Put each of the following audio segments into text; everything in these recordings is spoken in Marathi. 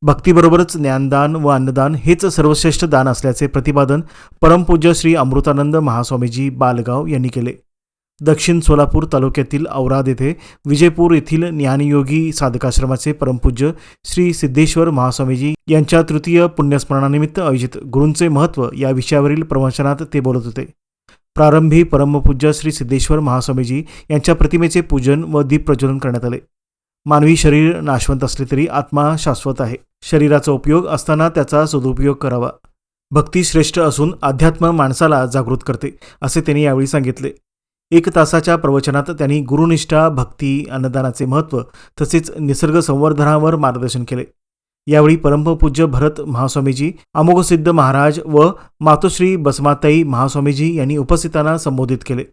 भक्तीबरोबरच ज्ञानदान व अन्नदान हेच सर्वश्रेष्ठ दान असल्याचे प्रतिपादन परमपूज्य श्री अमृतानंद महास्वामीजी बालगाव यांनी केले. दक्षिण सोलापूर तालुक्यातील औराद येथे विजयपूर येथील ज्ञानयोगी साधकाश्रमाचे परमपूज्य श्री सिद्धेश्वर महास्वामीजी यांच्या तृतीय पुण्यस्मरणानिमित्त आयोजित गुरूंचे महत्त्व या विषयावरील प्रवचनात ते बोलत होते. प्रारंभी परमपूज्य श्री सिद्धेश्वर महास्वामीजी यांच्या प्रतिमेचे पूजन व दीप प्रज्वलन करण्यात आले. मानवी शरीर नाशवंत असले तरी आत्मा शाश्वत आहे. शरीराचा उपयोग असताना त्याचा सदुपयोग करावा. भक्ती श्रेष्ठ असून अध्यात्म माणसाला जागृत करते, असे त्यांनी यावेळी सांगितले. 1 तासाच्या प्रवचनात त्यांनी गुरुनिष्ठा, भक्ती, अन्नदानाचे महत्त्व तसेच निसर्ग संवर्धनावर मार्गदर्शन केले. यावेळी परमपूज्य भरत महास्वामीजी, अमोघसिद्ध महाराज व मातोश्री बसमाताई महास्वामीजी यांनी उपस्थितांना संबोधित केले.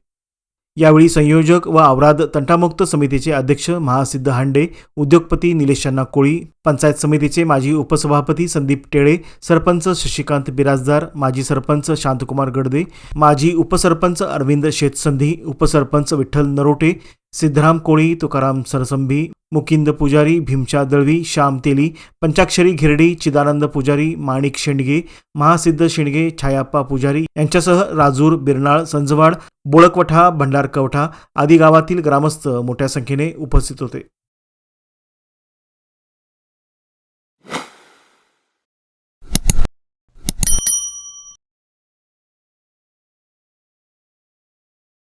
यावेळी संयोजक व औराद तंटामुक्त समितीचे अध्यक्ष महासिद्ध हांडे, उद्योगपती निलेशांना कोळी, पंचायत समितीचे माजी उपसभापती संदीप टेळे, सरपंच शशिकांत बिराजदार, माजी सरपंच शांतकुमार गडदे, माजी उपसरपंच अरविंद शेतसंधी, उपसरपंच विठ्ठल नरोटे, सिद्धराम कोळी, तुकाराम सरसंभी, मुकिंद पुजारी, भीमचा दळवी, श्याम तेली, पंचाक्षरी घिरडी, चिदानंद पुजारी, माणिक शेंडगे, महासिद्ध शेंडगे, छायाप्पा पुजारी यांच्यासह राजूर, बिरनाळ, संजवाड, बोळकवठा, भंडारकवठा आदी गावातील ग्रामस्थ मोठ्या संख्येने उपस्थित होते.